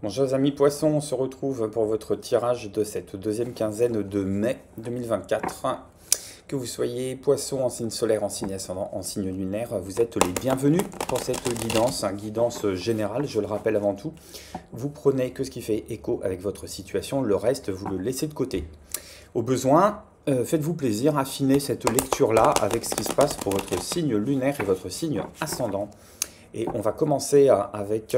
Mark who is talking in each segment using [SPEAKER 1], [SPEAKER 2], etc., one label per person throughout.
[SPEAKER 1] Bon, chers amis poissons, on se retrouve pour votre tirage de cette deuxième quinzaine de mai 2024. Que vous soyez poisson en signe solaire, en signe ascendant, en signe lunaire, vous êtes les bienvenus pour cette guidance, guidance générale, je le rappelle avant tout. Vous prenez que ce qui fait écho avec votre situation, le reste, vous le laissez de côté. Au besoin, faites-vous plaisir, affinez cette lecture-là avec ce qui se passe pour votre signe lunaire et votre signe ascendant. Et on va commencer avec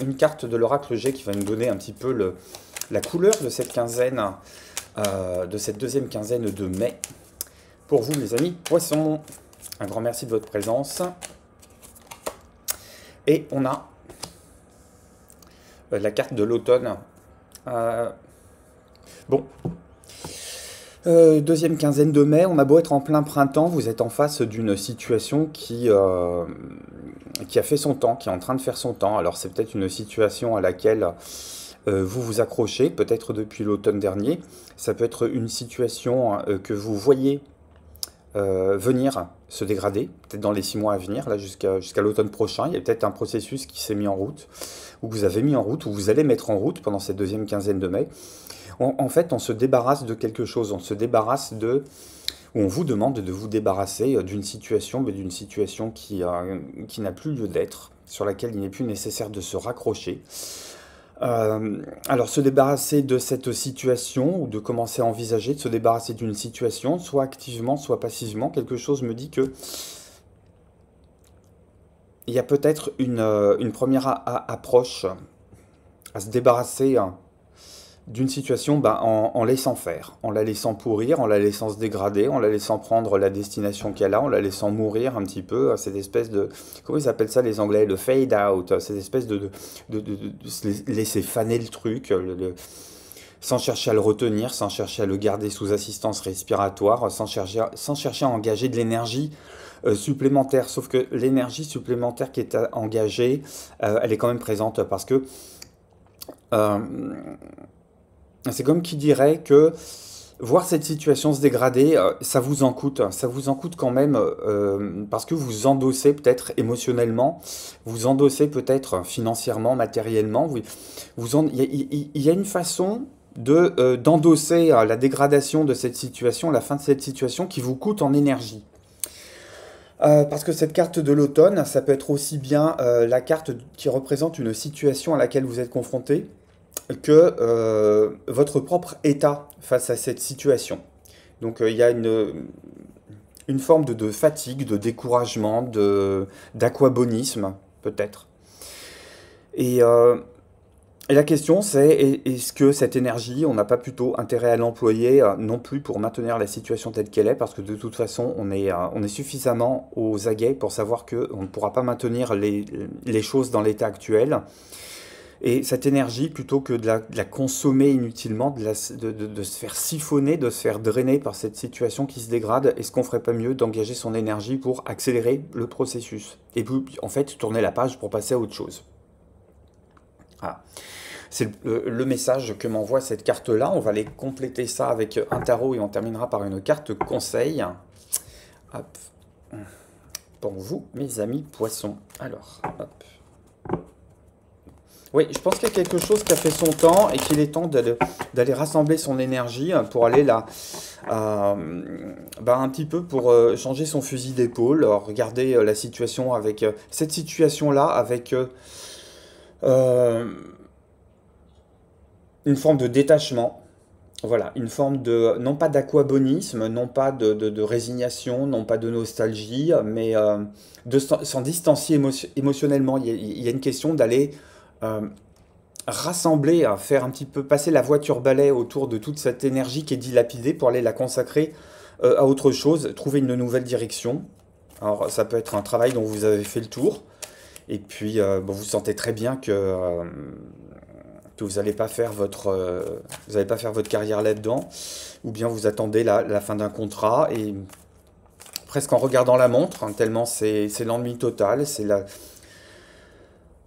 [SPEAKER 1] une carte de l'oracle G qui va nous donner un petit peu la couleur de cette quinzaine, de cette deuxième quinzaine de mai. Pour vous, mes amis poissons, un grand merci de votre présence. Et on a la carte de l'automne. Bon. Deuxième quinzaine de mai, on a beau être en plein printemps, vous êtes en face d'une situation qui a fait son temps, qui est en train de faire son temps. Alors c'est peut-être une situation à laquelle vous vous accrochez, peut-être depuis l'automne dernier. Ça peut être une situation que vous voyez venir se dégrader, peut-être dans les 6 mois à venir, là jusqu'à l'automne prochain. Il y a peut-être un processus qui s'est mis en route, ou que vous avez mis en route, ou vous allez mettre en route pendant cette deuxième quinzaine de mai. En fait, on se débarrasse de quelque chose, on se débarrasse de... Ou on vous demande de vous débarrasser d'une situation, mais d'une situation qui n'a plus lieu d'être, sur laquelle il n'est plus nécessaire de se raccrocher. Alors, se débarrasser de cette situation, ou de commencer à envisager de se débarrasser d'une situation, soit activement, soit passivement, quelque chose me dit que il y a peut-être une première approche à se débarrasser d'une situation en laissant faire, en la laissant pourrir, en la laissant se dégrader, en la laissant prendre la destination qu'elle a, en la laissant mourir un petit peu, cette espèce de... Comment ils appellent ça les Anglais? Le fade out, cette espèce de se laisser faner le truc, sans chercher à le retenir, sans chercher à le garder sous assistance respiratoire, sans chercher à engager de l'énergie supplémentaire. Sauf que l'énergie supplémentaire qui est engagée, elle est quand même présente parce que... c'est comme qui dirait que voir cette situation se dégrader, ça vous en coûte quand même, parce que vous endossez peut-être émotionnellement, vous endossez peut-être financièrement, matériellement, il y a une façon d'endosser la dégradation de cette situation, la fin de cette situation qui vous coûte en énergie. Parce que cette carte de l'automne, ça peut être aussi bien la carte qui représente une situation à laquelle vous êtes confronté, que votre propre état face à cette situation. Donc il y a une forme de fatigue, de découragement, d'aquabonisme peut-être. Et la question c'est, est-ce que cette énergie, on n'a pas plutôt intérêt à l'employer non plus pour maintenir la situation telle qu'elle est, parce que de toute façon on est suffisamment aux aguets pour savoir qu'on ne pourra pas maintenir les choses dans l'état actuel. Et cette énergie, plutôt que de la consommer inutilement, de se faire siphonner, de se faire drainer par cette situation qui se dégrade, est-ce qu'on ferait pas mieux d'engager son énergie pour accélérer le processus? Et puis, en fait, tourner la page pour passer à autre chose. Voilà. C'est le message que m'envoie cette carte-là. On va aller compléter ça avec un tarot et on terminera par une carte conseil. Hop. Pour vous, mes amis poissons. Alors, hop. Oui, je pense qu'il y a quelque chose qui a fait son temps et qu'il est temps d'aller rassembler son énergie pour aller là, un petit peu pour changer son fusil d'épaule, regarder la situation avec cette situation-là, avec une forme de détachement. Voilà, une forme de, non pas d'aquabonisme, non pas de résignation, non pas de nostalgie, mais de s'en distancier émotionnellement. Il y a une question d'aller... rassembler, à faire un petit peu passer la voiture balai autour de toute cette énergie qui est dilapidée pour aller la consacrer à autre chose, trouver une nouvelle direction. Alors ça peut être un travail dont vous avez fait le tour, et puis vous sentez très bien que vous n'allez pas faire votre carrière là-dedans, ou bien vous attendez la fin d'un contrat, et presque en regardant la montre, hein, tellement c'est l'ennui total, c'est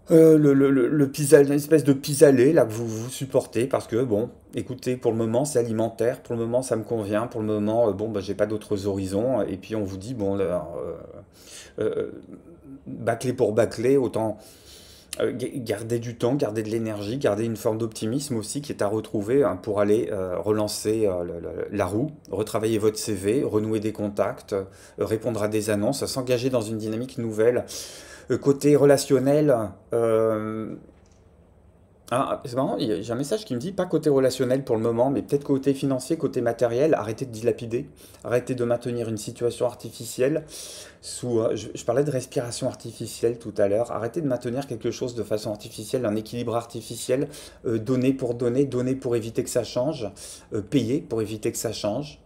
[SPEAKER 1] une espèce de pis-aller là que vous supportez parce que bon, écoutez, pour le moment c'est alimentaire, pour le moment ça me convient, pour le moment j'ai pas d'autres horizons, et puis on vous dit bon bâcler pour bâcler, Gardez du temps, gardez de l'énergie, gardez une forme d'optimisme aussi qui est à retrouver hein, pour aller relancer la roue, retravailler votre CV, renouer des contacts, répondre à des annonces, s'engager dans une dynamique nouvelle. Côté relationnel, c'est marrant, j'ai un message qui me dit pas côté relationnel pour le moment, mais peut-être côté financier, côté matériel, arrêtez de dilapider, arrêtez de maintenir une situation artificielle je parlais de respiration artificielle tout à l'heure, arrêtez de maintenir quelque chose de façon artificielle, un équilibre artificiel, donner pour éviter que ça change, payer pour éviter que ça change.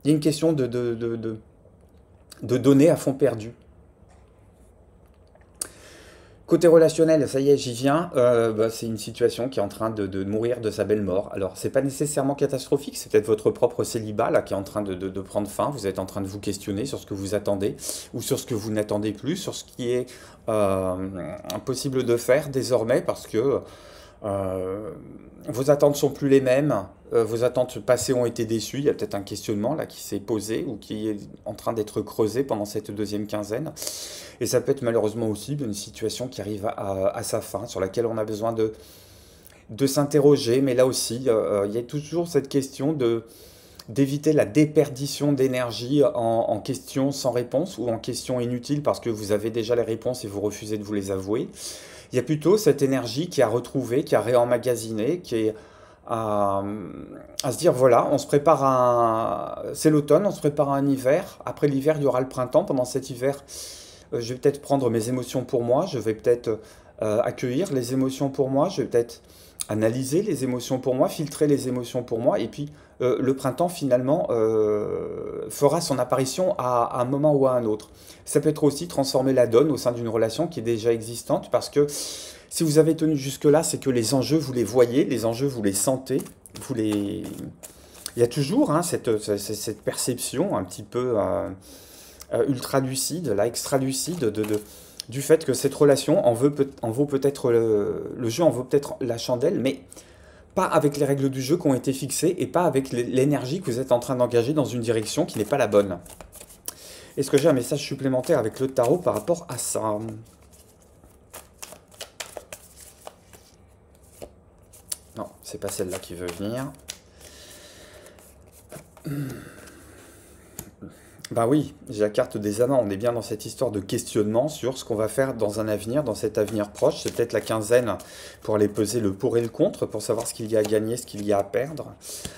[SPEAKER 1] Il y a une question de donner à fond perdu. Côté relationnel, ça y est, j'y viens. C'est une situation qui est en train de mourir de sa belle mort. Alors, c'est pas nécessairement catastrophique, c'est peut-être votre propre célibat là qui est en train de prendre fin. Vous êtes en train de vous questionner sur ce que vous attendez ou sur ce que vous n'attendez plus, sur ce qui est impossible de faire désormais parce que euh, vos attentes sont plus les mêmes. Vos attentes passées ont été déçues. Il y a peut-être un questionnement là qui s'est posé ou qui est en train d'être creusé pendant cette deuxième quinzaine. Et ça peut être malheureusement aussi une situation qui arrive à sa fin, sur laquelle on a besoin de s'interroger. Mais là aussi, il y a toujours cette question d'éviter la déperdition d'énergie en questions sans réponse ou en questions inutiles parce que vous avez déjà les réponses et vous refusez de vous les avouer. Il y a plutôt cette énergie qui a retrouvé, qui a réemmagasiné, qui est à, à se dire voilà, on se prépare c'est l'automne, on se prépare à un hiver. Après l'hiver, il y aura le printemps. Pendant cet hiver, je vais peut-être prendre mes émotions pour moi, je vais peut-être accueillir les émotions pour moi, je vais peut-être analyser les émotions pour moi, filtrer les émotions pour moi, et puis le printemps finalement fera son apparition à un moment ou à un autre. Ça peut être aussi transformer la donne au sein d'une relation qui est déjà existante, parce que si vous avez tenu jusque-là, c'est que les enjeux, vous les voyez, les enjeux, vous les sentez, vous les... Il y a toujours hein, cette perception un petit peu ultra lucide, là, extra lucide du fait que cette relation en vaut peut-être le jeu en vaut peut-être la chandelle, mais pas avec les règles du jeu qui ont été fixées et pas avec l'énergie que vous êtes en train d'engager dans une direction qui n'est pas la bonne. Est-ce que j'ai un message supplémentaire avec le tarot par rapport à ça? Non, c'est pas celle-là qui veut venir. Ben oui, j'ai la carte des amants. On est bien dans cette histoire de questionnement sur ce qu'on va faire dans un avenir, dans cet avenir proche. C'est peut-être la quinzaine pour aller peser le pour et le contre, pour savoir ce qu'il y a à gagner, ce qu'il y a à perdre.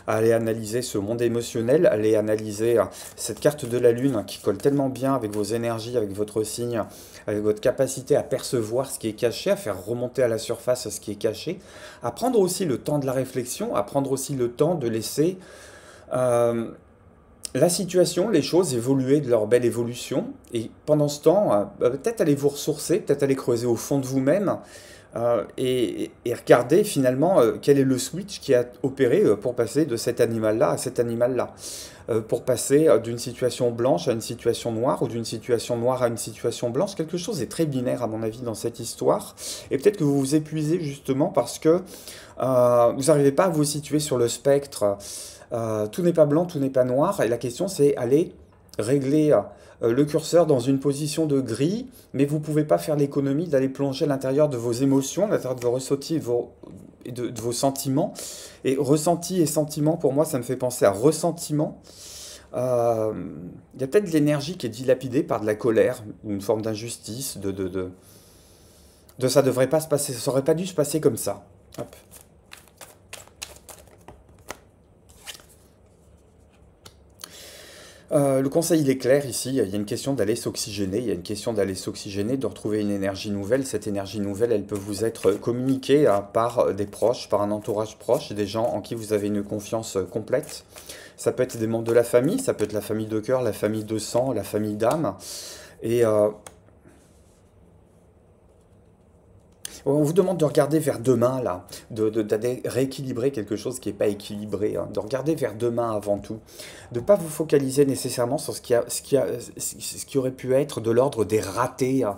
[SPEAKER 1] Aller analyser ce monde émotionnel, aller analyser cette carte de la lune qui colle tellement bien avec vos énergies, avec votre signe, avec votre capacité à percevoir ce qui est caché, à faire remonter à la surface ce qui est caché, à prendre aussi le temps de la réflexion, à prendre aussi le temps de laisser... euh, la situation, les choses évoluer de leur belle évolution. Et pendant ce temps, peut-être aller vous ressourcer, peut-être aller creuser au fond de vous-même et regarder finalement quel est le switch qui a opéré pour passer de cet animal-là à cet animal-là. Pour passer d'une situation blanche à une situation noire ou d'une situation noire à une situation blanche. Quelque chose est très binaire à mon avis dans cette histoire. Et peut-être que vous vous épuisez justement parce que vous n'arrivez pas à vous situer sur le spectre. Tout n'est pas blanc, tout n'est pas noir, et la question c'est aller régler le curseur dans une position de gris, mais vous ne pouvez pas faire l'économie d'aller plonger à l'intérieur de vos émotions, à l'intérieur de vos ressentis de vos sentiments. Et ressenti et sentiment, pour moi, ça me fait penser à ressentiment. Il y a peut-être de l'énergie qui est dilapidée par de la colère, ou une forme d'injustice, de ça devrait pas se passer, ça aurait pas dû se passer comme ça. Hop. Le conseil, il est clair ici, il y a une question d'aller s'oxygéner, il y a une question d'aller s'oxygéner, de retrouver une énergie nouvelle. Cette énergie nouvelle, elle peut vous être communiquée par des proches, par un entourage proche, des gens en qui vous avez une confiance complète. Ça peut être des membres de la famille, ça peut être la famille de cœur, la famille de sang, la famille d'âme. Et on vous demande de regarder vers demain, là, d'aller rééquilibrer quelque chose qui n'est pas équilibré, hein, de regarder vers demain avant tout, de ne pas vous focaliser nécessairement sur ce qui aurait pu être de l'ordre des ratés hein,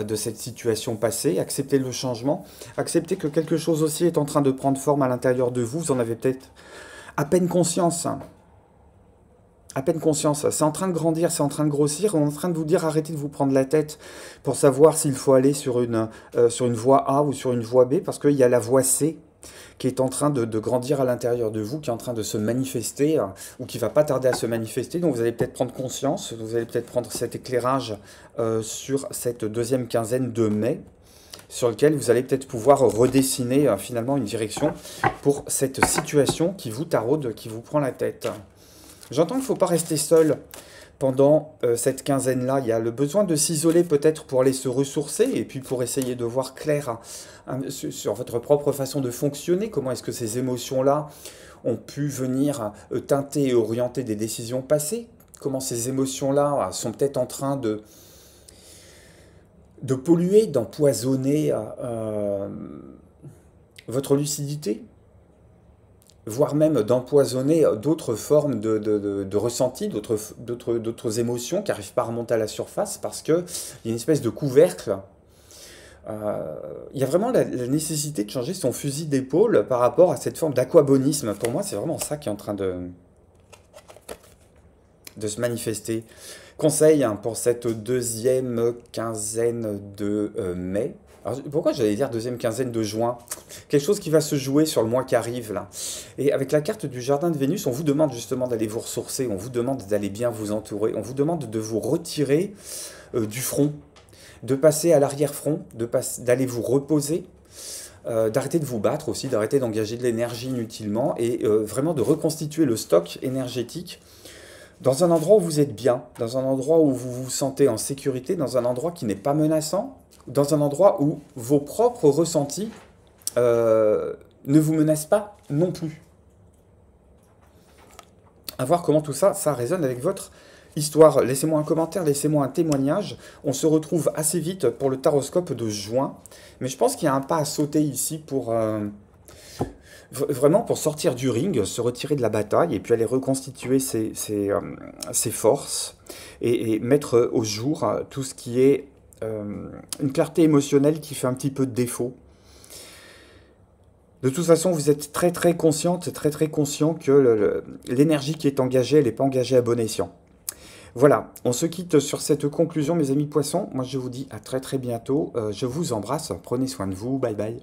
[SPEAKER 1] de cette situation passée, accepter le changement, accepter que quelque chose aussi est en train de prendre forme à l'intérieur de vous, vous en avez peut-être à peine conscience. Hein. à peine conscience. C'est en train de grandir, c'est en train de grossir. On est en train de vous dire arrêtez de vous prendre la tête pour savoir s'il faut aller sur une voie A ou sur une voie B, parce qu'il y a la voie C qui est en train de grandir à l'intérieur de vous, qui est en train de se manifester, ou qui va pas tarder à se manifester. Donc vous allez peut-être prendre conscience, vous allez peut-être prendre cet éclairage sur cette deuxième quinzaine de mai, sur lequel vous allez peut-être pouvoir redessiner finalement une direction pour cette situation qui vous taraude, qui vous prend la tête. J'entends qu'il ne faut pas rester seul pendant cette quinzaine-là. Il y a le besoin de s'isoler peut-être pour aller se ressourcer et puis pour essayer de voir clair sur votre propre façon de fonctionner. Comment est-ce que ces émotions-là ont pu venir teinter et orienter des décisions passées? Comment ces émotions-là sont peut-être en train de polluer, d'empoisonner votre lucidité, voire même d'empoisonner d'autres formes de ressentis, d'autres émotions qui n'arrivent pas à remonter à la surface parce qu'il y a une espèce de couvercle. Il y a vraiment la nécessité de changer son fusil d'épaule par rapport à cette forme d'aquabonisme. Pour moi, c'est vraiment ça qui est en train de se manifester. Conseil pour cette deuxième quinzaine de mai. Alors, pourquoi j'allais dire deuxième quinzaine de juin? Quelque chose qui va se jouer sur le mois qui arrive là. Et avec la carte du jardin de Vénus, on vous demande justement d'aller vous ressourcer, on vous demande d'aller bien vous entourer, on vous demande de vous retirer du front, de passer à l'arrière-front, d'aller vous reposer, d'arrêter de vous battre aussi, d'arrêter d'engager de l'énergie inutilement et vraiment de reconstituer le stock énergétique dans un endroit où vous êtes bien, dans un endroit où vous vous sentez en sécurité, dans un endroit qui n'est pas menaçant, dans un endroit où vos propres ressentis ne vous menacent pas non plus. À voir comment tout ça, ça résonne avec votre histoire. Laissez-moi un commentaire, laissez-moi un témoignage. On se retrouve assez vite pour le taroscope de juin. Mais je pense qu'il y a un pas à sauter ici pour... vraiment pour sortir du ring, se retirer de la bataille et puis aller reconstituer ses forces et mettre au jour tout ce qui est une clarté émotionnelle qui fait un petit peu de défaut. De toute façon, vous êtes très très consciente, très très conscient que l'énergie qui est engagée, elle n'est pas engagée à bon escient. Voilà, on se quitte sur cette conclusion, mes amis poissons. Moi, je vous dis à très très bientôt. Je vous embrasse, prenez soin de vous, bye bye.